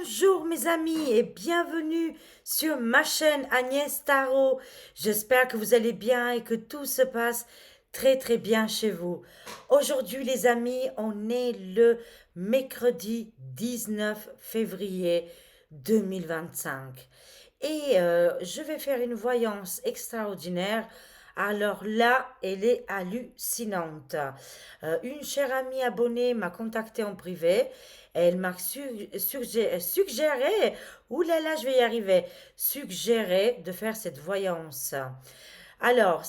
Bonjour mes amis et bienvenue sur ma chaîne Agnès Tarot. J'espère que vous allez bien et que tout se passe très bien chez vous. Aujourd'hui les amis, on est le mercredi 19 février 2025 et je vais faire une voyance extraordinaire. Alors là, elle est hallucinante. Une chère amie abonnée m'a contacté en privé. Elle m'a suggéré, oulala, je vais y arriver, suggéré de faire cette voyance. Alors,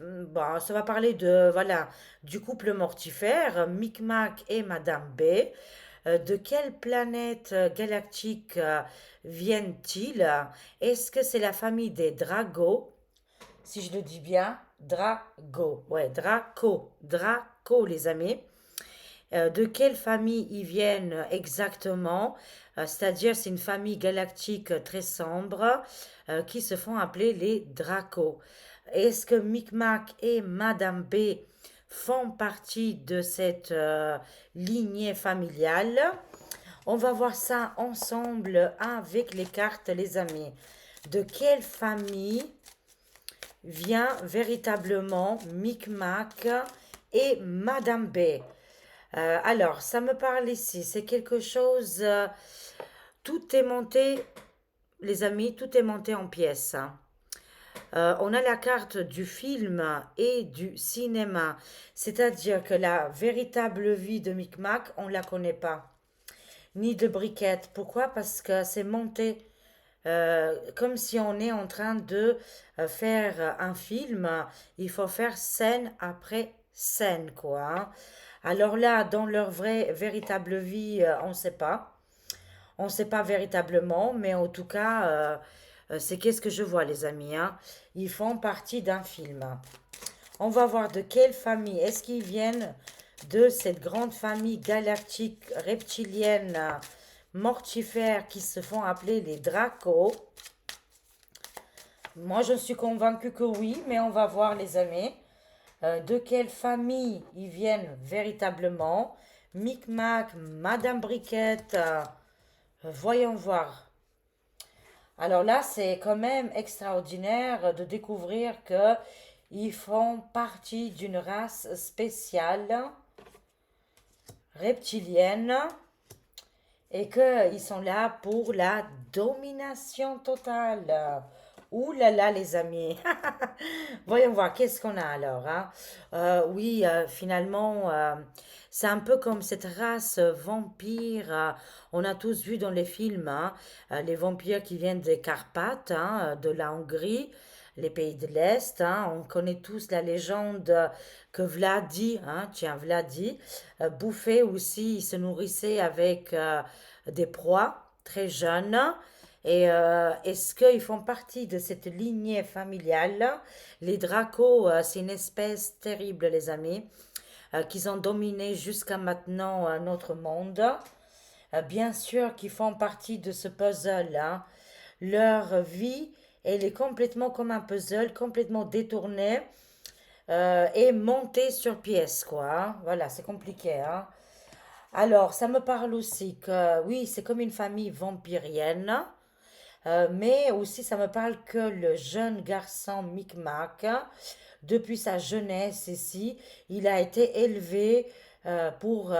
bon, ça va parler de, voilà, du couple mortifère, Micmac et Madame B. De quelle planète galactique viennent-ils? Est-ce que c'est la famille des Dragos? Si je le dis bien, Drago. Ouais, Draco, les amis. De quelle famille ils viennent exactement? C'est-à-dire, c'est une famille galactique très sombre qui se font appeler les Dracos. Est-ce que Micmac et Madame B font partie de cette lignée familiale? On va voir ça ensemble avec les cartes, les amis. De quelle famille vient véritablement Micmac et Madame B? Alors, ça me parle ici. C'est quelque chose. Tout est monté, les amis, tout est monté en pièces, hein. On a la carte du film et du cinéma. C'est-à-dire que la véritable vie de Micmac, on ne la connaît pas. Ni de briquette. Pourquoi? Parce que c'est monté comme si on est en train de faire un film. Il faut faire scène après scène, quoi, hein. Alors là, dans leur vraie, véritable vie, on ne sait pas. On ne sait pas véritablement, mais en tout cas, c'est qu'est-ce que je vois, les amis, hein. Ils font partie d'un film. On va voir de quelle famille. Est-ce qu'ils viennent de cette grande famille galactique reptilienne mortifère qui se font appeler les Dracos? Moi, je suis convaincue que oui, mais on va voir, les amis. De quelle famille ils viennent véritablement? Micmac, Madame Briquette, voyons voir. Alors là, c'est quand même extraordinaire de découvrir que ils font partie d'une race spéciale, reptilienne, et qu'ils sont là pour la domination totale. Ouh là là, les amis. Voyons voir, qu'est-ce qu'on a alors, hein? Oui, finalement, c'est un peu comme cette race vampire. On a tous vu dans les films, hein, les vampires qui viennent des Carpates, hein, de la Hongrie, les pays de l'Est, hein. On connaît tous la légende que Vladi, hein, tiens, Vladi, bouffait aussi, il se nourrissait avec des proies très jeunes. Et est-ce qu'ils font partie de cette lignée familiale? Les Dracos, c'est une espèce terrible, les amis, qu'ils ont dominé jusqu'à maintenant notre monde. Bien sûr qu'ils font partie de ce puzzle, hein. Leur vie, elle est complètement comme un puzzle, complètement détournée et montée sur pièce, quoi, hein. Voilà, c'est compliqué, hein. Alors, ça me parle aussi que, oui, c'est comme une famille vampirienne. Mais aussi, ça me parle que le jeune garçon Micmac, depuis sa jeunesse ici, il a été élevé pour,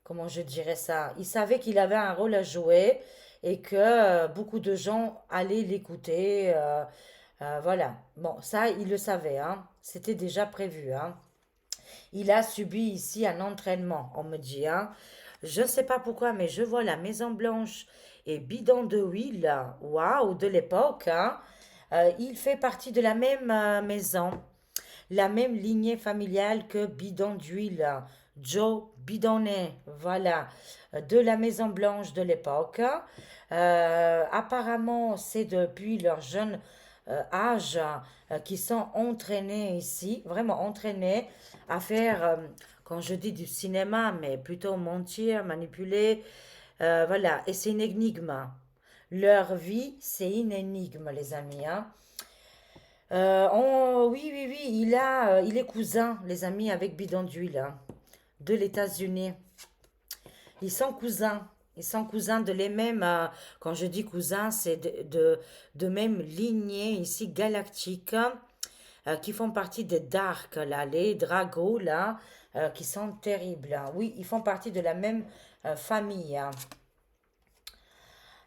comment je dirais ça, il savait qu'il avait un rôle à jouer et que beaucoup de gens allaient l'écouter. Voilà. Bon, ça, il le savait, hein. C'était déjà prévu, hein. Il a subi ici un entraînement, on me dit, hein. Je ne sais pas pourquoi, mais je vois la Maison Blanche et Bidon de Huile, waouh, de l'époque, hein. Il fait partie de la même maison, la même lignée familiale que Bidon d'Huile, Joe Bidonnet, voilà, de la Maison Blanche de l'époque. Apparemment, c'est depuis leur jeune âge qui sont entraînés ici, vraiment entraînés à faire, quand je dis du cinéma, mais plutôt mentir, manipuler, voilà, et c'est une énigme. Leur vie, c'est une énigme, les amis, hein. Oui, il est cousin, les amis, avec Bidon d'Huile, hein, de l'États-Unis. Ils sont cousins. Ils sont cousins de les mêmes, quand je dis cousins, c'est de même lignée ici galactique, qui font partie des Dark, là, les Dragos, là, qui sont terribles, hein. Oui, ils font partie de la même famille, hein.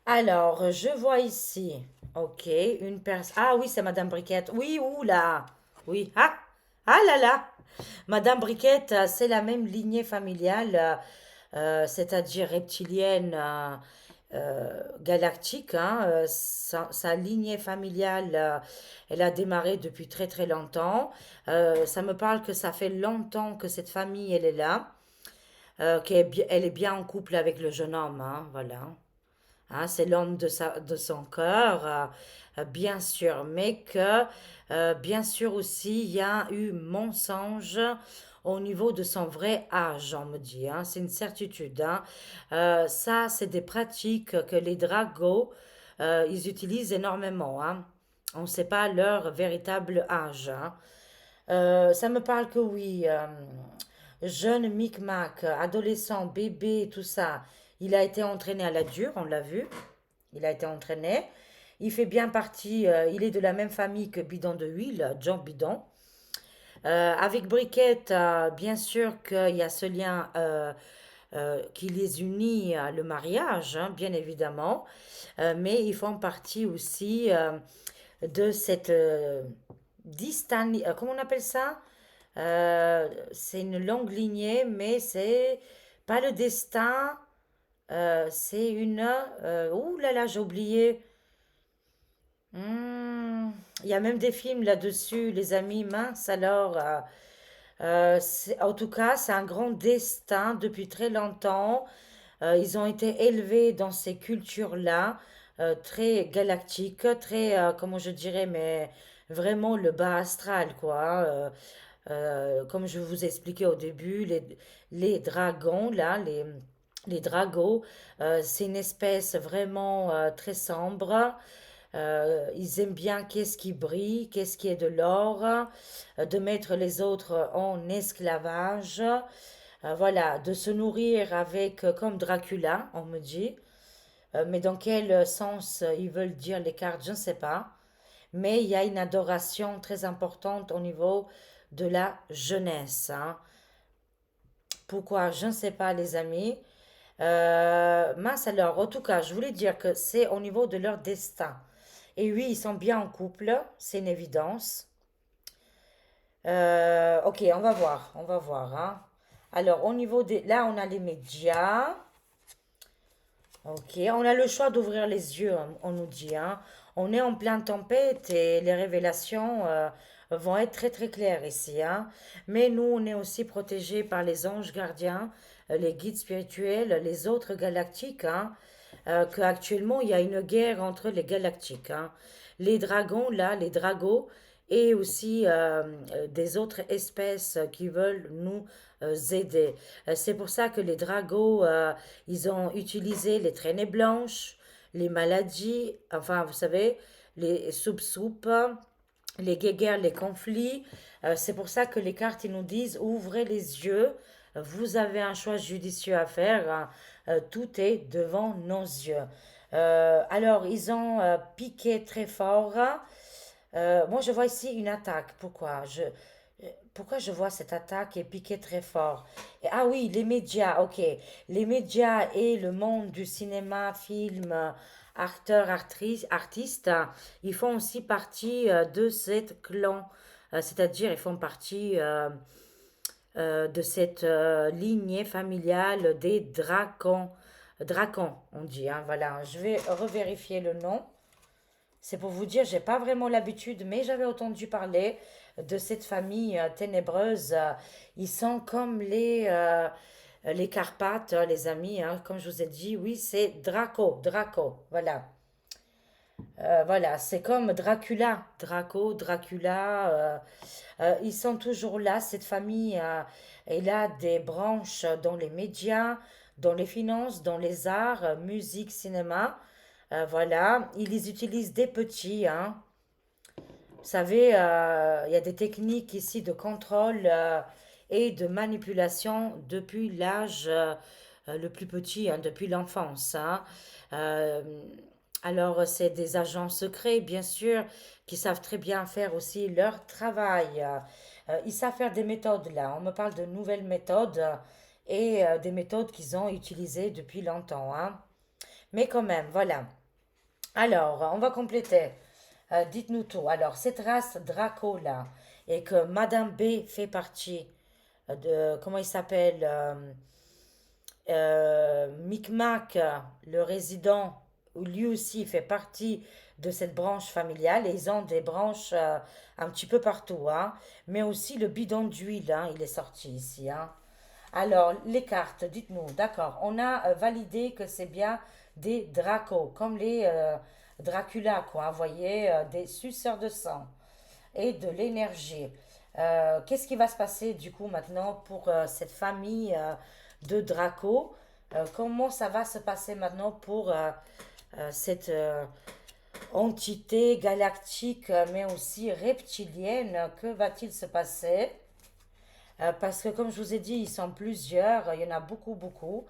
Alors, je vois ici, ok, une personne. Ah oui, c'est Madame Briquette. Oui, oula. Oui, ah là là. Madame Briquette, c'est la même lignée familiale, c'est-à-dire reptilienne, galactique, hein, sa lignée familiale, elle a démarré depuis très très longtemps. Ça me parle que ça fait longtemps que cette famille, elle est là, elle est bien en couple avec le jeune homme, hein, voilà. Hein, c'est l'homme de son cœur, bien sûr, mais que, bien sûr aussi, il y a eu mensonge au niveau de son vrai âge, on me dit, hein, c'est une certitude, hein. Ça, c'est des pratiques que les dragos, ils utilisent énormément, hein. On ne sait pas leur véritable âge, hein. Ça me parle que oui, jeune micmac, adolescent, bébé, tout ça, il a été entraîné à la dure, on l'a vu. Il a été entraîné. Il fait bien partie, il est de la même famille que Bidon de Huile, John Bidon. Avec Briquette, bien sûr qu'il y a ce lien qui les unit à le mariage, hein, bien évidemment. Mais ils font partie aussi de cette distance, comment on appelle ça? C'est une longue lignée, mais c'est pas le destin, c'est une... ouh là là, j'ai oublié. Hmm, il y a même des films là-dessus, les amis, mince alors. En tout cas, c'est un grand destin depuis très longtemps. Ils ont été élevés dans ces cultures-là, très galactiques, très, comment je dirais, mais vraiment le bas astral, quoi. Comme je vous expliquais au début, les dragons, là, les dragos, c'est une espèce vraiment très sombre. Ils aiment bien qu'est-ce qui brille, qu'est-ce qui est de l'or, de mettre les autres en esclavage, voilà, de se nourrir avec, comme Dracula, on me dit. Mais dans quel sens ils veulent dire les cartes, je ne sais pas. Mais il y a une adoration très importante au niveau de la jeunesse, hein. Pourquoi? Je ne sais pas, les amis. Mince alors, en tout cas, je voulais dire que c'est au niveau de leur destin. Et oui, ils sont bien en couple, c'est une évidence. Ok, on va voir, hein. Alors, au niveau des... Là, on a les médias. Ok, on a le choix d'ouvrir les yeux, hein, on nous dit, hein. On est en pleine tempête et les révélations vont être très très claires ici, hein. Mais nous, on est aussi protégés par les anges gardiens, les guides spirituels, les autres galactiques, hein. Qu'actuellement, il y a une guerre entre les galactiques, hein. Les dragons, là, les dragos, et aussi des autres espèces qui veulent nous aider. C'est pour ça que les dragos, ils ont utilisé les traînées blanches, les maladies, enfin, vous savez, les soupes-soupes, les guéguerres, les conflits. C'est pour ça que les cartes, ils nous disent, ouvrez les yeux, vous avez un choix judicieux à faire, hein. Tout est devant nos yeux. Alors, ils ont piqué très fort. Moi, je vois ici une attaque. Pourquoi je vois cette attaque et piquer très fort? Ah oui, les médias, ok. Les médias et le monde du cinéma, film, acteurs, actrices, artistes, ils font aussi partie de cette clan. C'est-à-dire, ils font partie de cette lignée familiale des dracons. Dracons, on dit, hein, voilà. Je vais revérifier le nom. C'est pour vous dire, j'ai pas vraiment l'habitude, mais j'avais entendu parler de cette famille ténébreuse. Ils sont comme les Carpates, les amis, hein, comme je vous ai dit. Oui, c'est Draco, voilà. Voilà, c'est comme Dracula, Dracula. Ils sont toujours là. Cette famille, elle a des branches dans les médias, dans les finances, dans les arts, musique, cinéma. Voilà, ils les utilisent des petits, hein. Vous savez, il y a des techniques ici de contrôle et de manipulation depuis l'âge le plus petit hein, depuis l'enfance. Hein. Euh, alors, c'est des agents secrets, bien sûr, qui savent très bien faire aussi leur travail. Ils savent faire des méthodes là. On me parle de nouvelles méthodes et des méthodes qu'ils ont utilisées depuis longtemps. Hein. Mais quand même, voilà. Alors, on va compléter. Dites-nous tout. Alors, cette race Draco là, et que Madame B fait partie de, comment il s'appelle, Micmac, le résident, lui aussi fait partie de cette branche familiale et ils ont des branches un petit peu partout, hein. Mais aussi le bidon d'huile, hein, il est sorti ici, hein. Alors, les cartes, dites-nous, d'accord, on a validé que c'est bien des dracos, comme les Dracula, quoi, vous voyez, des suceurs de sang et de l'énergie. Qu'est-ce qui va se passer du coup maintenant pour cette famille de Draco? Comment ça va se passer maintenant pour cette entité galactique mais aussi reptilienne? Que va-t-il se passer? Parce que comme je vous ai dit, ils sont plusieurs, il y en a beaucoup, beaucoup.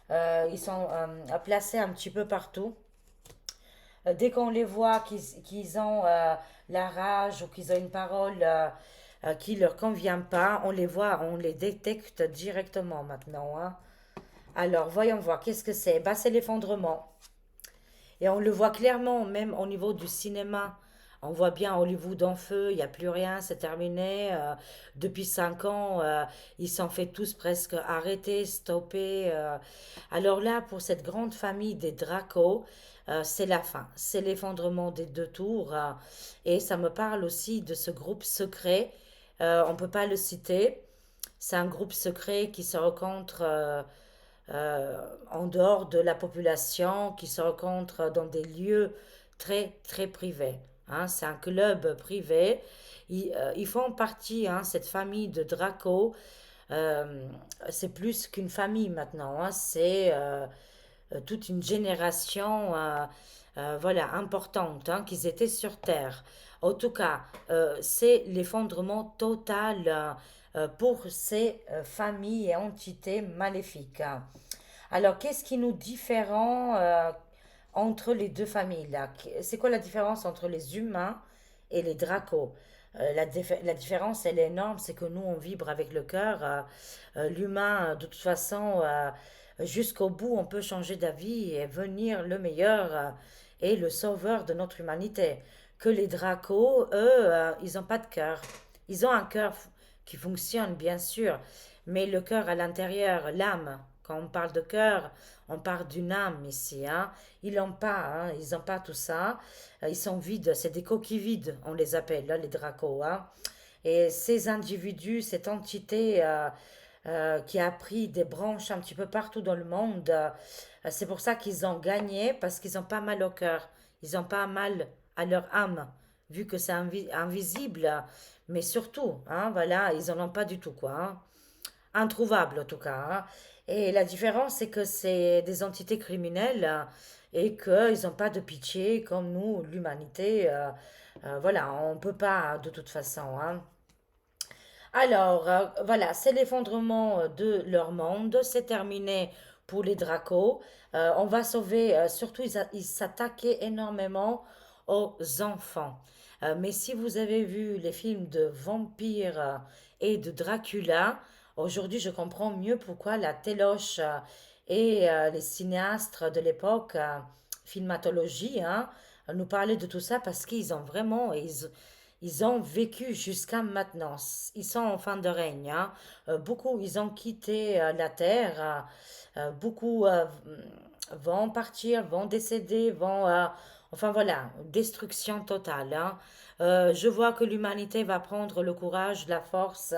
Ils sont placés un petit peu partout. Dès qu'on les voit, qu'ils ont la rage ou qu'ils ont une parole qui leur convient pas, on les voit, on les détecte directement maintenant. Hein. Alors, voyons voir, qu'est-ce que c'est? Bah, c'est l'effondrement. Et on le voit clairement, même au niveau du cinéma. On voit bien Hollywood en feu, il n'y a plus rien, c'est terminé. Depuis 5 ans, ils s'en fait tous presque arrêter, stopper. Alors là, pour cette grande famille des Dracos, c'est la fin. C'est l'effondrement des deux tours. Et ça me parle aussi de ce groupe secret. On ne peut pas le citer. C'est un groupe secret qui se rencontre en dehors de la population, qui se rencontrent dans des lieux très, très privés. Hein. C'est un club privé. Ils font partie, hein, cette famille de Draco. euh, c'est plus qu'une famille maintenant. Hein. C'est toute une génération voilà, importante hein, qu'ils étaient sur Terre. En tout cas, c'est l'effondrement total pour ces familles et entités maléfiques. Alors, qu'est-ce qui nous différent entre les deux familles là? C'est quoi la différence entre les humains et les dracos? La différence, elle est énorme, c'est que nous, on vibre avec le cœur. L'humain, de toute façon, jusqu'au bout, on peut changer d'avis et venir le meilleur et le sauveur de notre humanité. Que les dracos, eux, ils n'ont pas de cœur. Ils ont un cœur qui fonctionne, bien sûr, mais le cœur à l'intérieur, l'âme, quand on parle de cœur, on parle d'une âme ici. Hein. Ils n'ont pas, hein, ils n'ont pas tout ça. Ils sont vides, c'est des coquilles vides, on les appelle, là, les dracos. Hein. Et ces individus, cette entité qui a pris des branches un petit peu partout dans le monde, c'est pour ça qu'ils ont gagné, parce qu'ils ont pas mal au cœur. Ils ont pas mal à leur âme, vu que c'est invisible. Mais surtout, hein, voilà, ils en ont pas du tout, quoi. Hein. Introuvable en tout cas. Hein. Et la différence, c'est que c'est des entités criminelles et qu'ils n'ont pas de pitié comme nous, l'humanité. Voilà, on ne peut pas de toute façon. Hein. Alors, voilà, c'est l'effondrement de leur monde. C'est terminé pour les dracos. On va sauver, surtout, ils s'attaquaient énormément aux enfants. Mais si vous avez vu les films de vampires et de Dracula, aujourd'hui, je comprends mieux pourquoi la téloche et les cinéastes de l'époque, filmatologie, hein, nous parlaient de tout ça parce qu'ils ont vraiment, ils ont vécu jusqu'à maintenant. Ils sont en fin de règne. Hein. Beaucoup, ils ont quitté la terre. Beaucoup vont partir, vont décéder, vont... enfin voilà, destruction totale. Hein. Je vois que l'humanité va prendre le courage, la force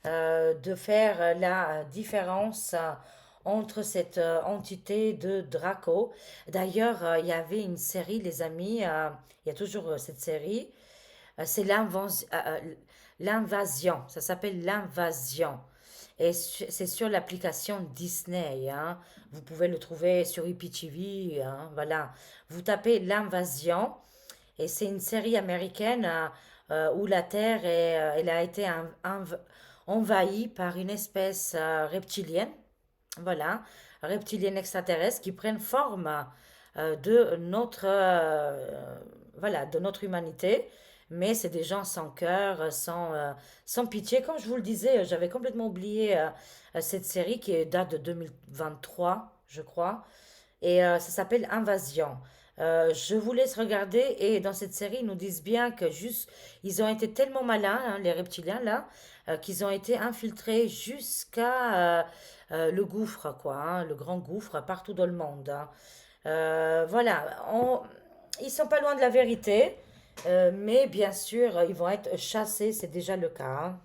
de faire la différence entre cette entité de Draco. D'ailleurs, il y avait une série, les amis, il y a toujours cette série, c'est l'invasion. Ça s'appelle l'invasion. Et c'est sur l'application Disney. Hein. Vous pouvez le trouver sur IPTV. Hein, voilà. Vous tapez l'invasion. Et c'est une série américaine où la Terre elle a été envahie par une espèce reptilienne Voilà, reptiliens extraterrestres qui prennent forme de voilà, de notre humanité, mais c'est des gens sans cœur, sans pitié. Comme je vous le disais, j'avais complètement oublié cette série qui date de 2023, je crois, et ça s'appelle Invasion. Je vous laisse regarder et dans cette série, ils nous disent bien que juste, ils ont été tellement malins, hein, les reptiliens là, qu'ils ont été infiltrés jusqu'à le gouffre, quoi, hein, le grand gouffre partout dans le monde, hein. Voilà, ils sont pas loin de la vérité, mais bien sûr, ils vont être chassés, c'est déjà le cas, hein.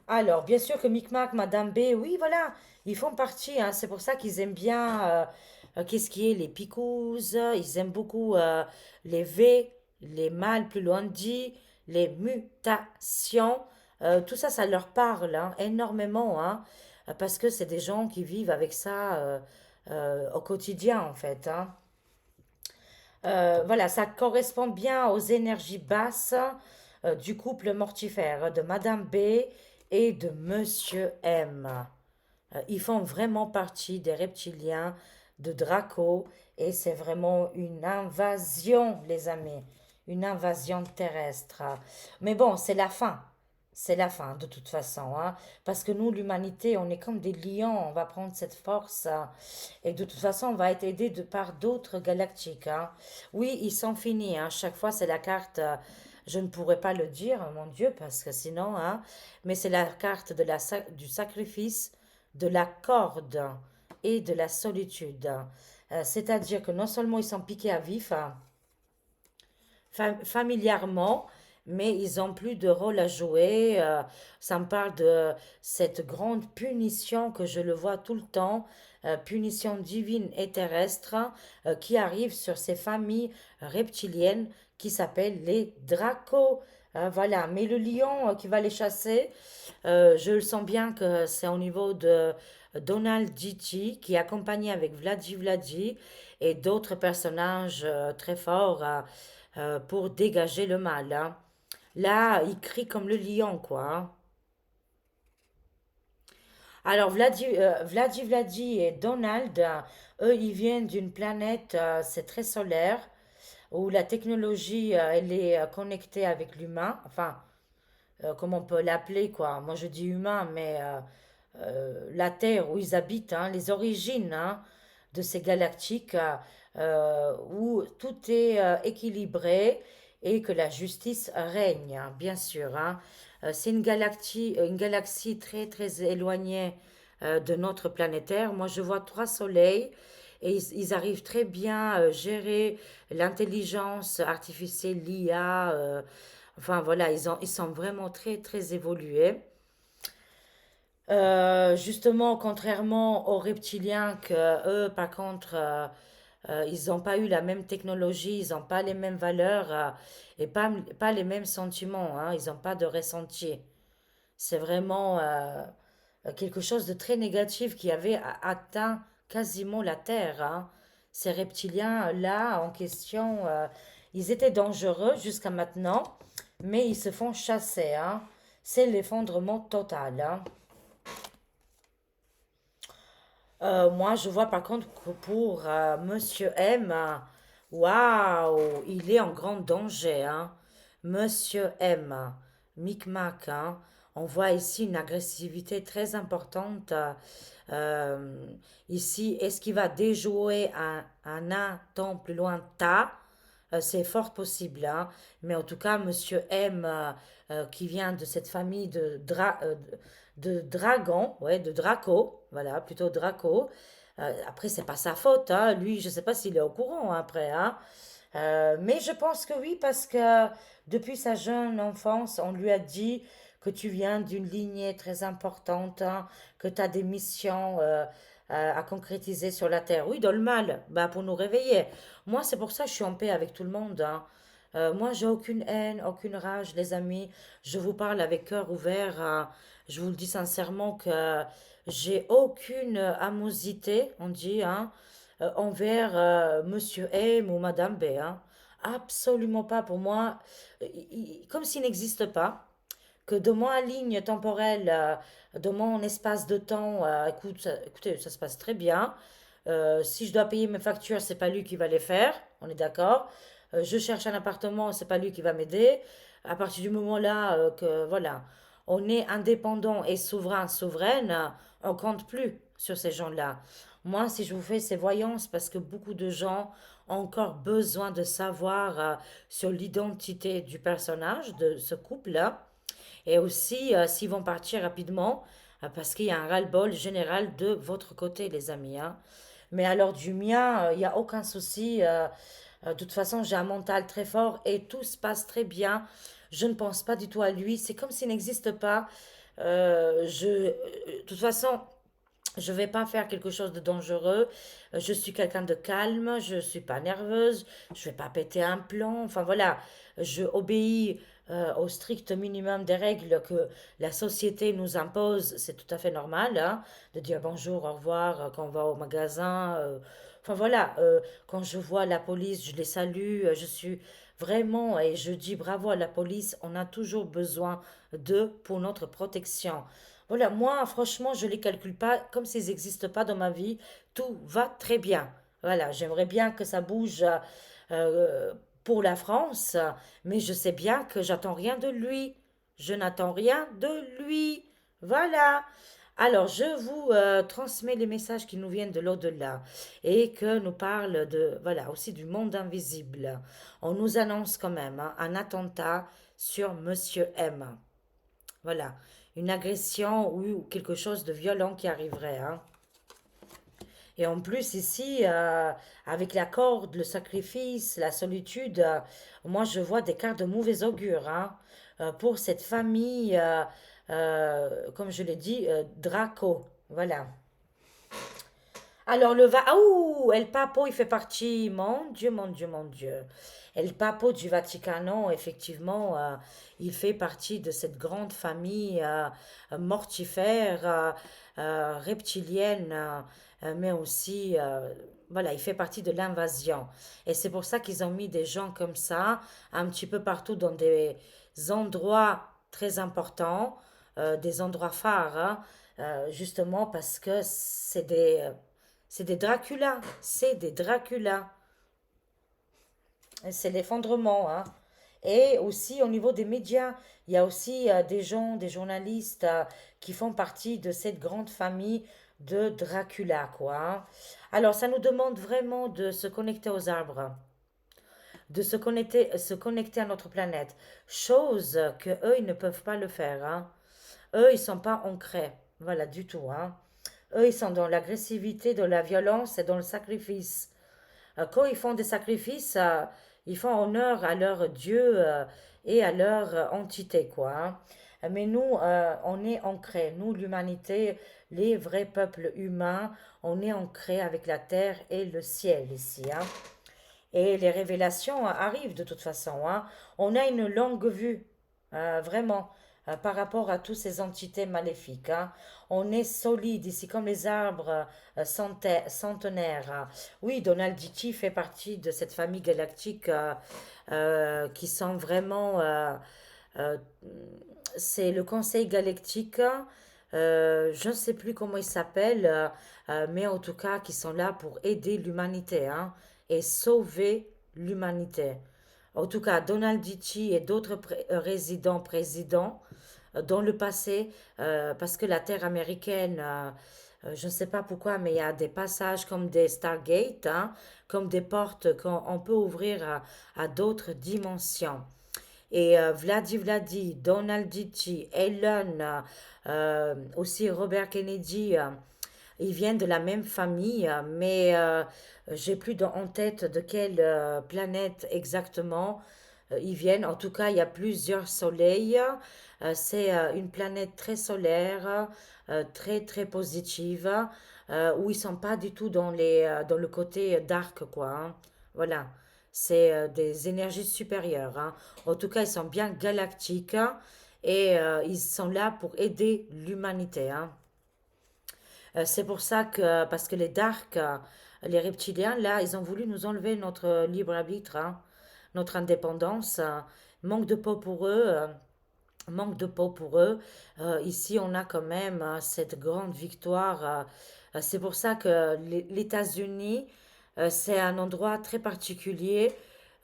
Alors, bien sûr que Micmac, Madame B, oui, voilà, ils font partie, hein, c'est pour ça qu'ils aiment bien, qu'est-ce qui est, les picouses, ils aiment beaucoup les V, les mâles plus loin dit, les mutations, tout ça, ça leur parle hein, énormément, hein, parce que c'est des gens qui vivent avec ça au quotidien, en fait, hein. Voilà, ça correspond bien aux énergies basses du couple mortifère de Madame B et de Monsieur M. Ils font vraiment partie des reptiliens de Draco et c'est vraiment une invasion, les amis, une invasion terrestre. Mais bon, c'est la fin. C'est la fin de toute façon, hein, parce que nous, l'humanité, on est comme des lions, on va prendre cette force et de toute façon, on va être aidé par d'autres galactiques, hein. Oui, ils sont finis, hein. Chaque fois, c'est la carte, je ne pourrais pas le dire, mon Dieu, parce que sinon, hein, mais c'est la carte de du sacrifice, de la corde et de la solitude. C'est-à-dire que non seulement ils sont piqués à vif, hein, familièrement, mais ils ont plus de rôle à jouer. Ça me parle de cette grande punition que je le vois tout le temps, punition divine et terrestre, qui arrive sur ces familles reptiliennes qui s'appellent les dracos. Voilà, mais le lion qui va les chasser, je le sens bien que c'est au niveau de Donald Gigi qui est accompagné avec Vladi Vladi et d'autres personnages très forts pour dégager le mal, hein. Là, il crie comme le lion, quoi, hein. Alors, Vladi Vladi et Donald, eux, ils viennent d'une planète, c'est très solaire, où la technologie, elle est connectée avec l'humain. Enfin, comment on peut l'appeler, quoi. Moi, je dis humain, mais la Terre où ils habitent, hein, les origines hein, de ces galactiques, où tout est équilibré et que la justice règne, hein, bien sûr, hein. C'est une galaxie très très éloignée de notre planétaire. Moi, je vois trois soleils et ils arrivent très bien à gérer l'intelligence artificielle, l'IA. Enfin voilà, ils sont vraiment très très évolués. Justement, contrairement aux reptiliens, que eux, par contre, ils n'ont pas eu la même technologie, ils n'ont pas les mêmes valeurs et pas les mêmes sentiments, hein, ils n'ont pas de ressenti. C'est vraiment quelque chose de très négatif qui avait atteint quasiment la Terre, hein. Ces reptiliens-là en question, ils étaient dangereux jusqu'à maintenant, mais ils se font chasser, hein. C'est l'effondrement total, hein. Moi, je vois par contre que pour Monsieur M, waouh, il est en grand danger, hein. Monsieur M, Micmac, hein. On voit ici une agressivité très importante. Euh, Ici, est-ce qu'il va déjouer un temps plus loin ta? C'est fort possible, hein. Mais en tout cas, Monsieur M, qui vient de cette famille de dragons, ouais, de Draco, voilà, plutôt Draco. Après, c'est pas sa faute, hein. Lui, je sais pas s'il est au courant après, hein. Mais je pense que oui, parce que depuis sa jeune enfance, on lui a dit que tu viens d'une lignée très importante, hein, que tu as des missions à concrétiser sur la terre. Oui, dans le mal, bah, pour nous réveiller. Moi, c'est pour ça que je suis en paix avec tout le monde, hein. Moi, j'ai aucune haine, aucune rage, les amis. Je vous parle avec cœur ouvert, hein. Je vous le dis sincèrement que j'ai aucune animosité, on dit, hein, envers Monsieur M ou Madame B, hein. Absolument pas pour moi, comme s'il n'existe pas, que de ma ligne temporelle, Dans mon espace de temps, écoutez, ça se passe très bien. Si je dois payer mes factures, c'est pas lui qui va les faire, on est d'accord. Je cherche un appartement, c'est pas lui qui va m'aider. À partir du moment là que voilà, on est indépendant et souverain, souveraine, on compte plus sur ces gens-là. Moi, si je vous fais ces voyances, parce que beaucoup de gens ont encore besoin de savoir sur l'identité du personnage de ce couple-là. Et aussi, s'ils vont partir rapidement, parce qu'il y a un ras-le-bol général de votre côté, les amis, hein. Mais alors du mien, il n'y a aucun souci. De toute façon, j'ai un mental très fort et tout se passe très bien. Je ne pense pas du tout à lui. C'est comme s'il n'existe pas. De toute façon, je vais pas faire quelque chose de dangereux. Je suis quelqu'un de calme. Je suis pas nerveuse. Je vais pas péter un plomb. Enfin voilà, je obéis au strict minimum des règles que la société nous impose. C'est tout à fait normal, hein, de dire bonjour, au revoir quand on va au magasin. Enfin voilà, quand je vois la police, je les salue. Je suis vraiment et je dis bravo à la police. On a toujours besoin d'eux pour notre protection. Voilà, moi, franchement, je ne les calcule pas comme s'ils n'existent pas dans ma vie. Tout va très bien. Voilà, j'aimerais bien que ça bouge euh, pour la France, mais je sais bien que j'attends rien de lui. Je n'attends rien de lui. Voilà. Alors, je vous transmets les messages qui nous viennent de l'au-delà et que nous parlent de, voilà, aussi du monde invisible. On nous annonce quand même hein, un attentat sur Monsieur M. Voilà, une agression ou quelque chose de violent qui arriverait, hein. Et en plus, ici, avec la corde, le sacrifice, la solitude, moi, je vois des cartes de mauvais augure, hein, pour cette famille, comme je l'ai dit, Draco. Voilà. Alors, ah, ouh, El Papo, il fait partie, mon Dieu, mon Dieu, mon Dieu. El Papo du Vaticano, effectivement, il fait partie de cette grande famille mortifère, reptilienne, mais aussi, voilà, il fait partie de l'invasion. Et c'est pour ça qu'ils ont mis des gens comme ça, un petit peu partout dans des endroits très importants, des endroits phares, hein, justement parce que c'est des Dracula, c'est des Dracula. C'est l'effondrement, hein. Et aussi au niveau des médias, il y a aussi des gens, des journalistes qui font partie de cette grande famille de Dracula, quoi, hein. Alors, ça nous demande vraiment de se connecter aux arbres, de se connecter à notre planète, chose que eux, ils ne peuvent pas le faire, hein. Eux, ils sont pas ancrés, voilà, du tout, hein. Eux, ils sont dans l'agressivité, dans la violence et dans le sacrifice. Quand ils font des sacrifices, ils font honneur à leur Dieu et à leur entité, quoi, hein. Mais nous, on est ancrés, nous, l'humanité, les vrais peuples humains, on est ancrés avec la terre et le ciel ici, hein. Et les révélations arrivent de toute façon, hein. On a une longue vue, vraiment, par rapport à toutes ces entités maléfiques, hein. On est solide ici, comme les arbres centenaires, hein. Oui, Donald Ditti fait partie de cette famille galactique qui sont vraiment... euh, c'est le Conseil galactique. Je ne sais plus comment il s'appelle, mais en tout cas, qui sont là pour aider l'humanité, hein, et sauver l'humanité. En tout cas, Donald Ditti et d'autres résidents, présidents dans le passé, parce que la terre américaine, je ne sais pas pourquoi, mais il y a des passages comme des Stargate, hein, comme des portes qu'on peut ouvrir à d'autres dimensions. Et Vladi, Donald Ditti, Elon, aussi Robert Kennedy, ils viennent de la même famille, mais j'ai plus en tête de quelle planète exactement ils viennent. En tout cas, il y a plusieurs soleils. C'est une planète très solaire, très très positive, où ils sont pas du tout dans le côté dark, quoi, hein. Voilà, c'est des énergies supérieures, hein. En tout cas, ils sont bien galactiques hein, et ils sont là pour aider l'humanité, hein. C'est pour ça que, parce que les darks, les reptiliens, là, ils ont voulu nous enlever notre libre arbitre, hein, notre indépendance. Manque de peau pour eux. manque de peau pour eux. Ici, on a quand même cette grande victoire. C'est pour ça que les États-Unis, c'est un endroit très particulier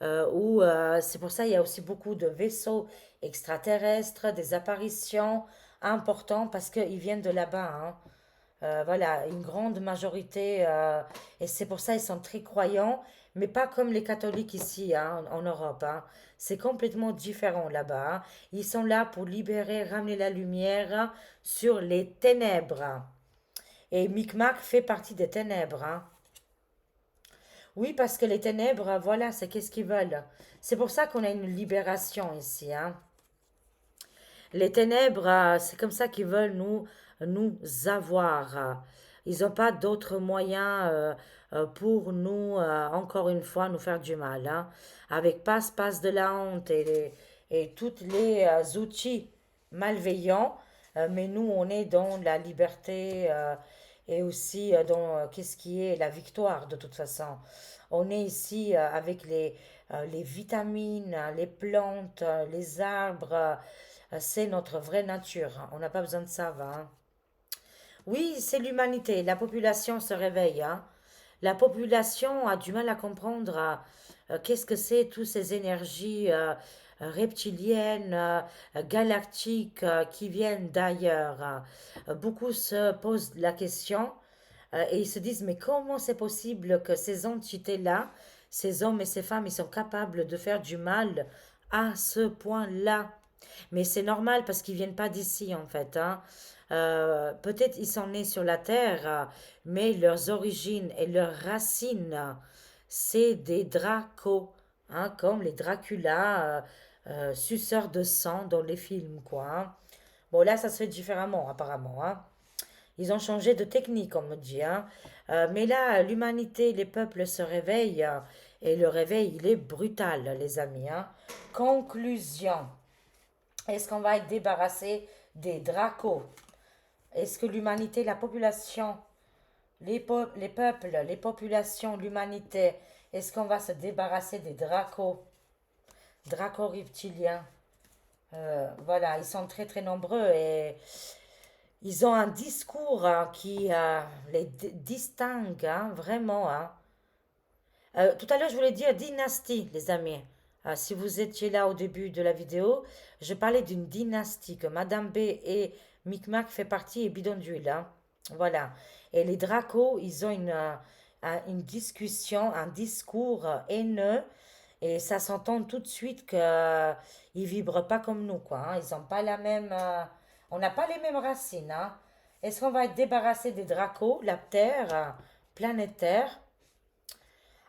où c'est pour ça il y a aussi beaucoup de vaisseaux extraterrestres, des apparitions importantes parce qu'ils viennent de là-bas, hein. Voilà, une grande majorité, et c'est pour ça ils sont très croyants, mais pas comme les catholiques ici, hein, en Europe, hein. C'est complètement différent là-bas, hein. Ils sont là pour libérer, ramener la lumière sur les ténèbres. Et Micmac fait partie des ténèbres, hein. Oui, parce que les ténèbres, voilà, c'est qu'est-ce qu'ils veulent. C'est pour ça qu'on a une libération ici, hein. Les ténèbres, c'est comme ça qu'ils veulent nous avoir. Ils n'ont pas d'autres moyens pour nous, encore une fois, nous faire du mal, hein. Avec passe de la honte et toutes les outils malveillants, mais nous, on est dans la liberté et aussi dans qu'est-ce qui est la victoire de toute façon. On est ici avec les vitamines, les plantes, les arbres. C'est notre vraie nature, hein. On n'a pas besoin de ça, va, hein. Oui, c'est l'humanité. La population se réveille, hein. La population a du mal à comprendre qu'est-ce que c'est toutes ces énergies reptiliennes, galactiques qui viennent d'ailleurs, hein. Beaucoup se posent la question et ils se disent, mais comment c'est possible que ces entités-là, ces hommes et ces femmes, ils sont capables de faire du mal à ce point-là? Mais c'est normal parce qu'ils viennent pas d'ici en fait, hein. Peut-être ils sont nés sur la terre, mais leurs origines et leurs racines, c'est des dracos, hein, comme les Dracula, suceurs de sang dans les films, quoi, hein. Bon, là, ça se fait différemment, apparemment, hein. Ils ont changé de technique, on me dit, hein. Mais là, l'humanité, les peuples se réveillent, et le réveil, il est brutal, les amis, hein. Conclusion. Est-ce qu'on va être débarrassé des dracos? Est-ce que l'humanité, la population, les peuples, les populations, l'humanité, est-ce qu'on va se débarrasser des dracos, dracos reptiliens? Voilà, ils sont très très nombreux et ils ont un discours qui les distingue, hein, vraiment, hein. Tout à l'heure, je voulais dire dynastie, les amis. Si vous étiez là au début de la vidéo, je parlais d'une dynastie que Madame B et Micmac fait partie et Bidonville, hein. Voilà. Et les Dracos, ils ont une discussion, un discours haineux et ça s'entend tout de suite qu'ils ne vibrent pas comme nous, quoi, hein. Ils n'ont pas la même. On n'a pas les mêmes racines, hein. Est-ce qu'on va être débarrassé des Dracos, la Terre, planète Terre?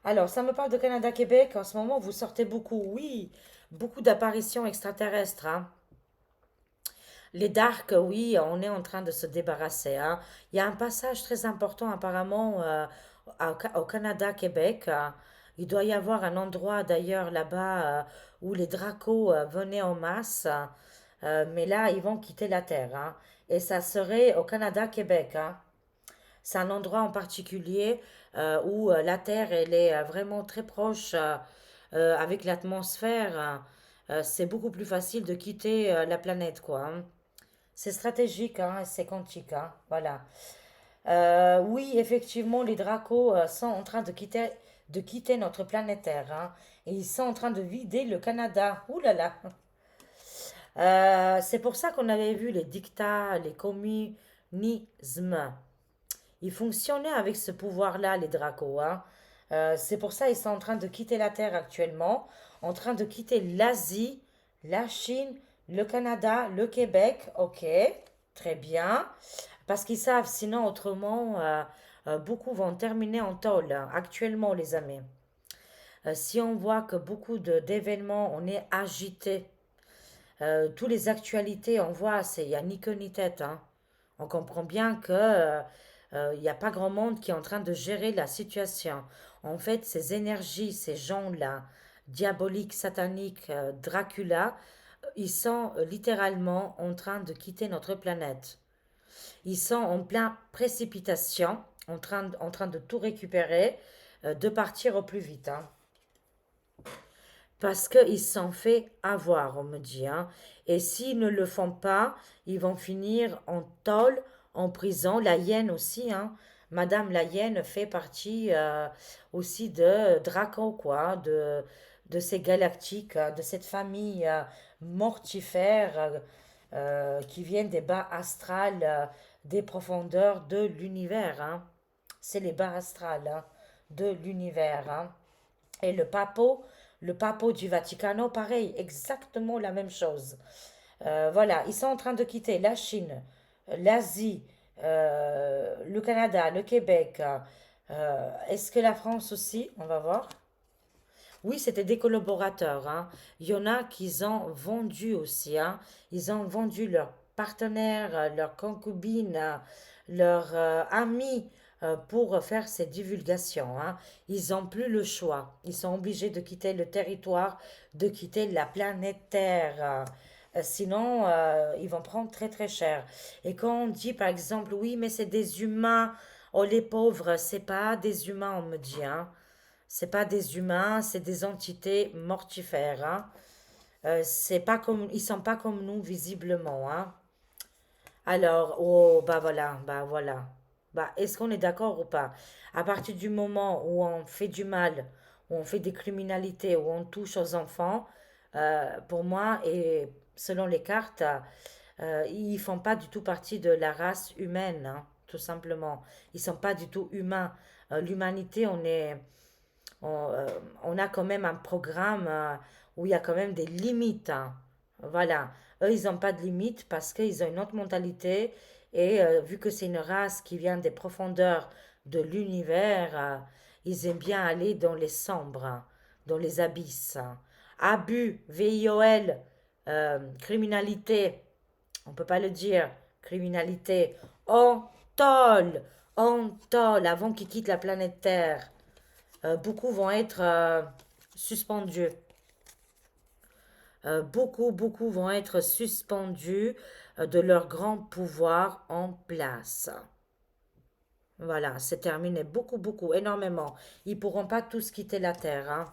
Alors, ça me parle de Canada-Québec. En ce moment, vous sortez beaucoup, oui, beaucoup d'apparitions extraterrestres, hein. Les darks, oui, on est en train de se débarrasser, hein. Il y a un passage très important apparemment au Canada-Québec. Il doit y avoir un endroit d'ailleurs là-bas où les dracos venaient en masse. Mais là, ils vont quitter la Terre, hein. Et ça serait au Canada-Québec, hein. C'est un endroit en particulier où la Terre, elle est vraiment très proche avec l'atmosphère. C'est beaucoup plus facile de quitter la planète, quoi, hein. C'est stratégique, hein, et c'est quantique, hein, voilà. Oui, effectivement, les dracos sont en train de quitter notre planète Terre, hein, et ils sont en train de vider le Canada. Ouh là là. C'est pour ça qu'on avait vu les dictats, les communismes. Ils fonctionnaient avec ce pouvoir-là, les dracos, hein. C'est pour ça qu'ils sont en train de quitter la Terre actuellement, en train de quitter l'Asie, la Chine, le Canada, le Québec. Ok, très bien. Parce qu'ils savent, sinon autrement, beaucoup vont terminer en tôle, hein, actuellement, les amis. Si on voit que beaucoup d'événements, on est agité, tous les actualités, on voit, il n'y a ni queue ni tête, hein. On comprend bien que il n'y a pas grand monde qui est en train de gérer la situation. En fait, ces énergies, ces gens-là, diaboliques, sataniques, Dracula, ils sont littéralement en train de quitter notre planète. Ils sont en plein précipitation, en train de tout récupérer, de partir au plus vite, hein. parce qu'ils s'en fait avoir, on me dit, hein. Et s'ils ne le font pas, ils vont finir en tôle, en prison. La hyène aussi, hein. Madame la hyène fait partie aussi de Draco, quoi, hein, de ces galactiques, de cette famille mortifère qui viennent des bas astrales, des profondeurs de l'univers, hein. C'est les bas astrales, hein, de l'univers, hein. Et le papo du Vaticano, pareil, exactement la même chose. Voilà, ils sont en train de quitter la Chine, l'Asie, le Canada, le Québec. Est-ce que la France aussi? On va voir. Oui, c'était des collaborateurs, hein. Il y en a qui ont vendu aussi, hein. Ils ont vendu leurs partenaires, leurs concubines, leurs amis pour faire ces divulgations, hein. Ils n'ont plus le choix. Ils sont obligés de quitter le territoire, de quitter la planète Terre. Sinon, ils vont prendre très très cher. Et quand on dit par exemple, oui, mais c'est des humains, oh les pauvres, c'est pas des humains, on me dit, hein. C'est pas des humains, c'est des entités mortifères, hein. C'est pas comme, ils sont pas comme nous visiblement, hein. Alors, oh, bah voilà, bah voilà. Bah, est-ce qu'on est d'accord ou pas? À partir du moment où on fait du mal, où on fait des criminalités, où on touche aux enfants, pour moi, et selon les cartes, ils font pas du tout partie de la race humaine, hein, tout simplement. Ils sont pas du tout humains. L'humanité, on, euh, on a quand même un programme où il y a quand même des limites, hein. Voilà. Eux, ils n'ont pas de limites parce qu'ils ont une autre mentalité. Et vu que c'est une race qui vient des profondeurs de l'univers, ils aiment bien aller dans les sombres, hein, dans les abysses, hein. Abus, VIOL, criminalité, on peut pas le dire, criminalité, on tôle avant qu'ils quittent la planète Terre. Beaucoup vont être suspendus. Beaucoup vont être suspendus de leur grand pouvoir en place. Voilà, c'est terminé. Beaucoup, énormément. Ils pourront pas tous quitter la Terre, hein.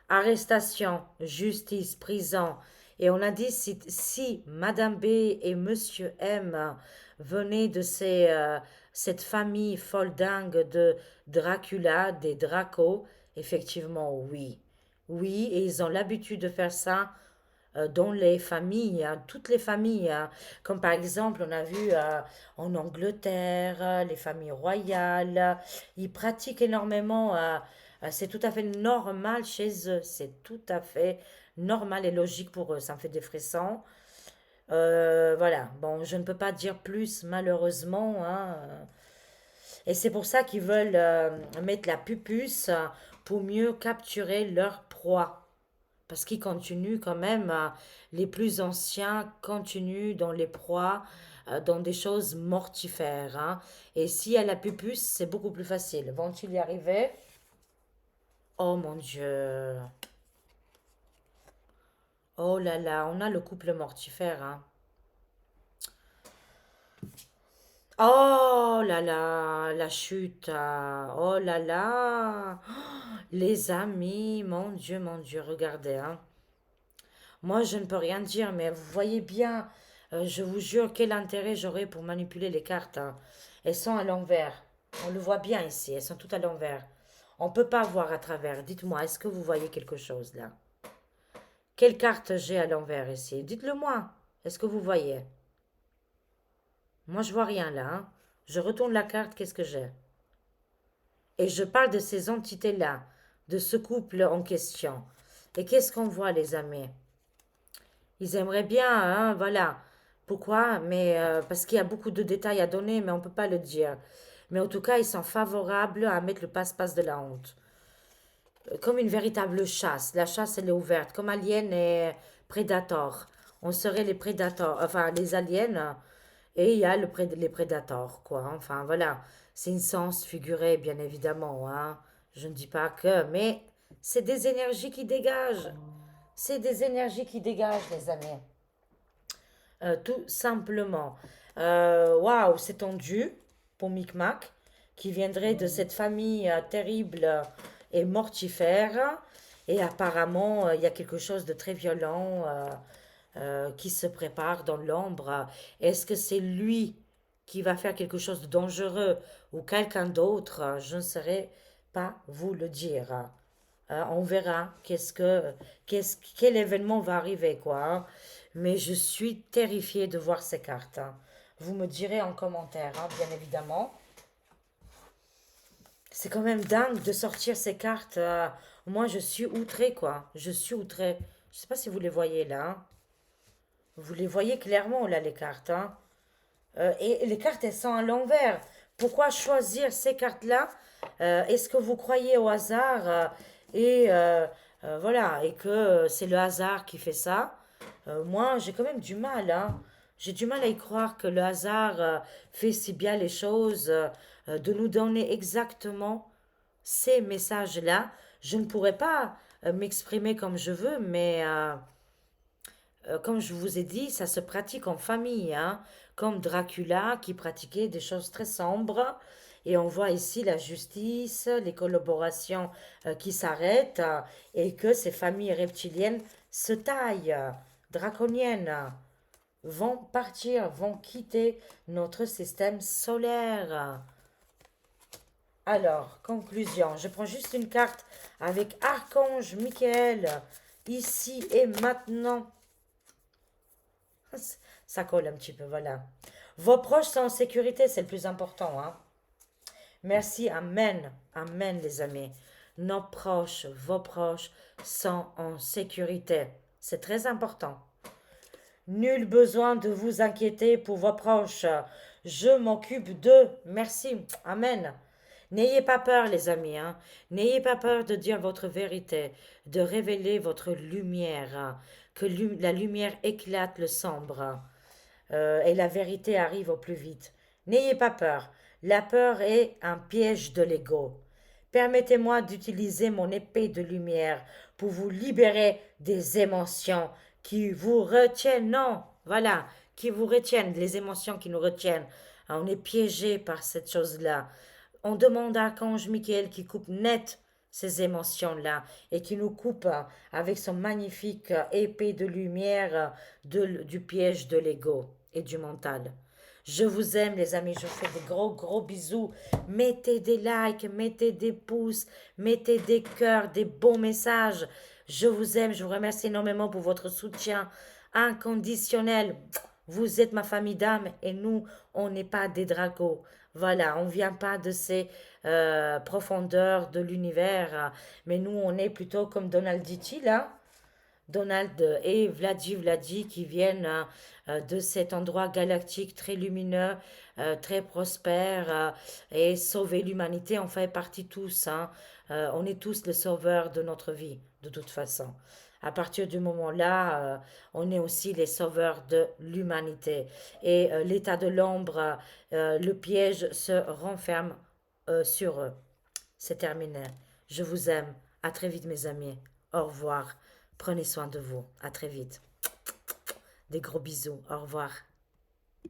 Arrestation, justice, prison. Et on a dit si Madame B et Monsieur M venaient de cette famille folle dingue de Dracula, des Dracos, effectivement, oui. Oui, et ils ont l'habitude de faire ça dans les familles, hein, toutes les familles, hein. Comme par exemple, on a vu en Angleterre, les familles royales, ils pratiquent énormément, c'est tout à fait normal chez eux, c'est tout à fait normal et logique pour eux, ça me fait des frissons. Voilà, bon, je ne peux pas dire plus malheureusement, hein. Et c'est pour ça qu'ils veulent mettre la pupuce pour mieux capturer leur proie. Parce qu'ils continuent quand même, les plus anciens continuent dans les proies, dans des choses mortifères, hein. Et si elle a pupus, c'est beaucoup plus facile. Vont-ils y arriver? Oh mon Dieu. Oh là là, on a le couple mortifère, hein. Oh là là, la chute, ah. Oh là là. Les amis, mon Dieu, regardez, hein. Moi, je ne peux rien dire, mais vous voyez bien, je vous jure, quel intérêt j'aurais pour manipuler les cartes, hein. Elles sont à l'envers. On le voit bien ici, elles sont toutes à l'envers. On ne peut pas voir à travers. Dites-moi, est-ce que vous voyez quelque chose là? Quelle carte j'ai à l'envers ici? Dites-le moi. Est-ce que vous voyez? Moi, je vois rien là, hein. Je retourne la carte, qu'est-ce que j'ai? Et je parle de ces entités-là, de ce couple en question. Et qu'est-ce qu'on voit, les amis? Ils aimeraient bien, hein, voilà. Pourquoi? Mais parce qu'il y a beaucoup de détails à donner, mais on ne peut pas le dire. Mais en tout cas, ils sont favorables à mettre le passe-passe de la honte. Comme une véritable chasse. La chasse, elle est ouverte. Comme Alien et Predator. On serait les prédateurs, enfin les aliens, et il y a les prédateurs, quoi, hein. Enfin, voilà. C'est une sens figuré, bien évidemment, hein. Je ne dis pas que, mais c'est des énergies qui dégagent. C'est des énergies qui dégagent, les amis. Tout simplement. Waouh, c'est tendu pour Micmac, qui viendrait de cette famille terrible et mortifère. Et apparemment, il y a quelque chose de très violent qui se prépare dans l'ombre. Est-ce que c'est lui qui va faire quelque chose de dangereux ou quelqu'un d'autre? Je ne saurais pas vous le dire. On verra quel événement va arriver, quoi, hein. Mais je suis terrifiée de voir ces cartes, hein. Vous me direz en commentaire, hein, bien évidemment. C'est quand même dingue de sortir ces cartes. Moi, je suis outrée, quoi. Je suis outrée. Je sais pas si vous les voyez là, hein. Vous les voyez clairement là, les cartes, hein. Et les cartes, elles sont à l'envers. Pourquoi choisir ces cartes-là? Est-ce que vous croyez au hasard et voilà, et que c'est le hasard qui fait ça? Moi, j'ai quand même du mal, hein. J'ai du mal à y croire que le hasard fait si bien les choses, de nous donner exactement ces messages-là. Je ne pourrais pas m'exprimer comme je veux, mais comme je vous ai dit, ça se pratique en famille, hein, comme Dracula qui pratiquait des choses très sombres. Et on voit ici la justice, les collaborations qui s'arrêtent et que ces familles reptiliennes se taillent, draconiennes, vont partir, vont quitter notre système solaire. Alors, conclusion, je prends juste une carte avec Archange Michael, ici et maintenant. Ça colle un petit peu, voilà. Vos proches sont en sécurité, c'est le plus important, hein. Merci, amen, amen les amis. Nos proches, vos proches sont en sécurité. C'est très important. Nul besoin de vous inquiéter pour vos proches. Je m'occupe d'eux. Merci, amen. N'ayez pas peur, les amis, hein. N'ayez pas peur de dire votre vérité, de révéler votre lumière, hein. Que la lumière éclate le sombre et la vérité arrive au plus vite. N'ayez pas peur. La peur est un piège de l'ego. Permettez-moi d'utiliser mon épée de lumière pour vous libérer des émotions qui vous retiennent. Non, voilà, qui vous retiennent, les émotions qui nous retiennent. On est piégé par cette chose-là. On demande à Archange Michael qui coupe net ces émotions-là et qui nous coupe avec son magnifique épée de lumière du piège de l'ego et du mental. Je vous aime les amis, je vous fais des gros gros bisous. Mettez des likes, mettez des pouces, mettez des cœurs, des beaux messages. Je vous aime, je vous remercie énormément pour votre soutien inconditionnel. Vous êtes ma famille d'âme et nous, on n'est pas des dragos. Voilà, on ne vient pas de ces profondeurs de l'univers, mais nous, on est plutôt comme Donald Ditti, là. Donald et Vladi qui viennent de cet endroit galactique très lumineux, très prospère et sauver l'humanité. On fait partie tous, hein. On est tous les sauveurs de notre vie, de toute façon. À partir du moment-là, on est aussi les sauveurs de l'humanité. Et l'état de l'ombre, le piège se renferme sur eux. C'est terminé. Je vous aime. À très vite, mes amis. Au revoir. Prenez soin de vous. À très vite. Des gros bisous. Au revoir.